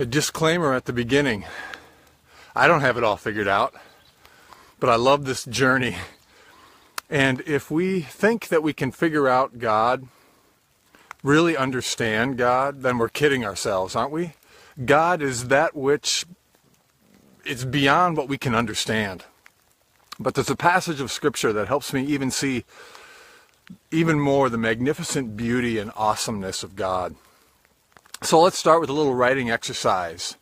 A disclaimer at the beginning. I don't have it all figured out, but I love this journey. And if we think that we can figure out God, really understand God, then we're kidding ourselves, aren't we? God is that which is beyond what we can understand. But there's a passage of Scripture that helps me even see even more the magnificent beauty and awesomeness of God. So let's start with a little writing exercise.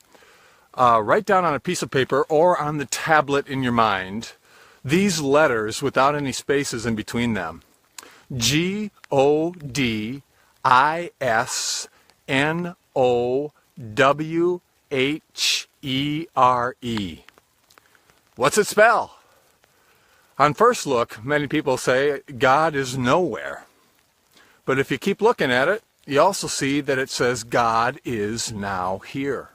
Write down on a piece of paper or on the tablet in your mind these letters without any spaces in between them. G.o.d. I-S-N-O-W-H-E-R-E. What's it spell? On first look, many people say God is nowhere. But if you keep looking at it, you also see that it says God is now here.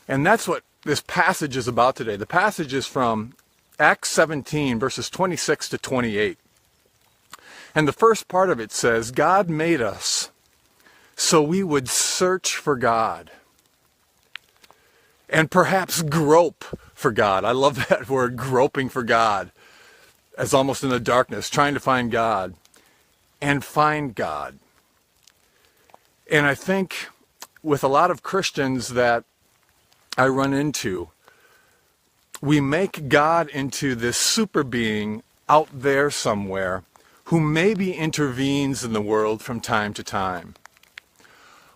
And that's what this passage is about today. The passage is from Acts 17, verses 26 to 28. And the first part of it says, God made us so we would search for God and perhaps grope for God. I love that word, groping for God, as almost in the darkness, trying to find God and find God. And I think with a lot of Christians that I run into, we make God into this super being out there somewhere who maybe intervenes in the world from time to time.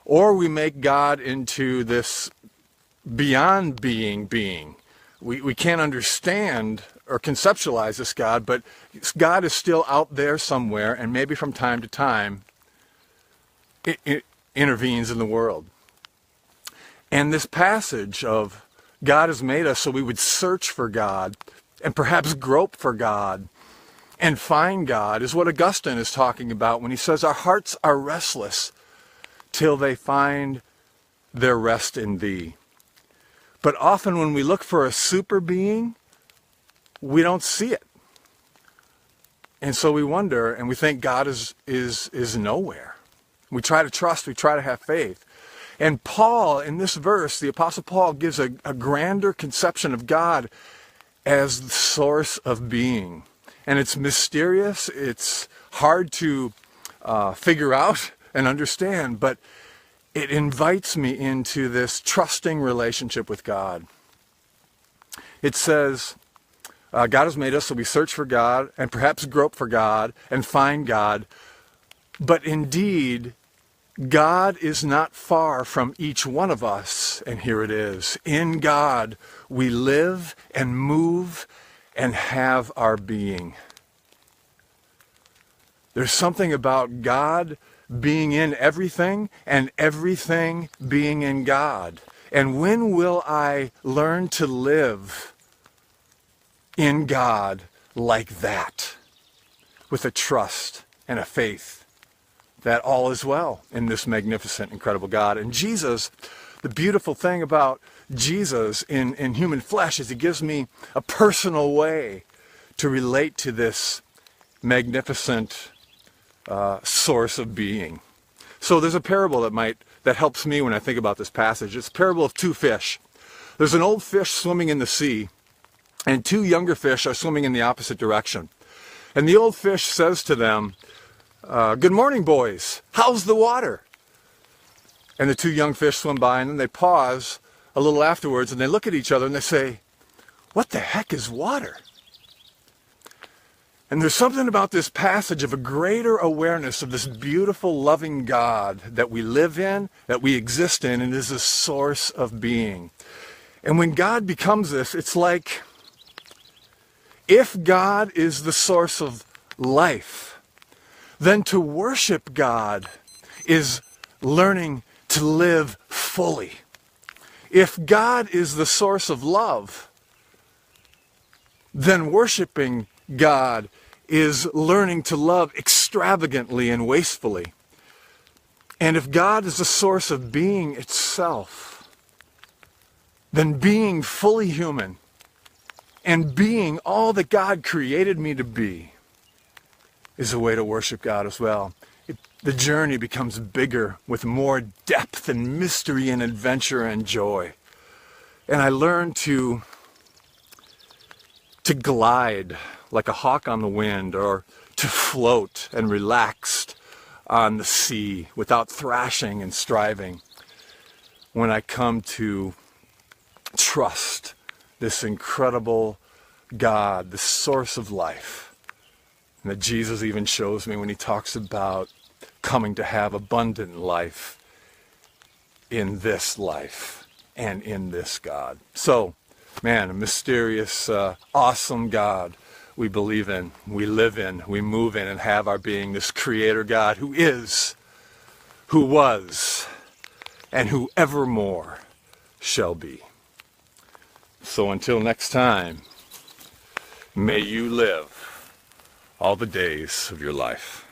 Or we make God into this beyond being. We can't understand or conceptualize this God, but God is still out there somewhere, and maybe from time to time it intervenes in the world. And this passage of God has made us so we would search for God and perhaps grope for God and find God is what Augustine is talking about when he says our hearts are restless till they find their rest in thee. But often when we look for a super being, we don't see it. And so we wonder and we think God is nowhere. We try to trust, we try to have faith. And Paul, in this verse, the Apostle Paul gives a grander conception of God as the source of being. And it's mysterious, it's hard to figure out and understand, but it invites me into this trusting relationship with God. It says, God has made us so we search for God and perhaps grope for God and find God. But indeed, God is not far from each one of us, and here it is. In God, we live and move and have our being. There's something about God being in everything and everything being in God. And when will I learn to live in God like that, with a trust and a faith that all is well in this magnificent, incredible God? And Jesus, the beautiful thing about Jesus in human flesh is he gives me a personal way to relate to this magnificent source of being. So there's a parable that helps me when I think about this passage. It's a parable of two fish. There's an old fish swimming in the sea, and two younger fish are swimming in the opposite direction. And the old fish says to them, good morning, boys. How's the water? And the two young fish swim by, and then they pause a little afterwards, and they look at each other, and they say, what the heck is water? And there's something about this passage of a greater awareness of this beautiful, loving God that we live in, that we exist in, and is a source of being. And when God becomes this, it's like if God is the source of life, then to worship God is learning to live fully. If God is the source of love, then worshiping God is learning to love extravagantly and wastefully. And if God is the source of being itself, then being fully human and being all that God created me to be is a way to worship God as well. the journey becomes bigger with more depth and mystery and adventure and joy. And I learn to glide like a hawk on the wind, or to float and relaxed on the sea without thrashing and striving, when I come to trust this incredible God, the source of life, and that Jesus even shows me when he talks about coming to have abundant life in this life and in this God. So, man, a mysterious, awesome God we believe in, we live in, we move in and have our being, this creator God who is, who was, and who evermore shall be. So until next time, may you live all the days of your life.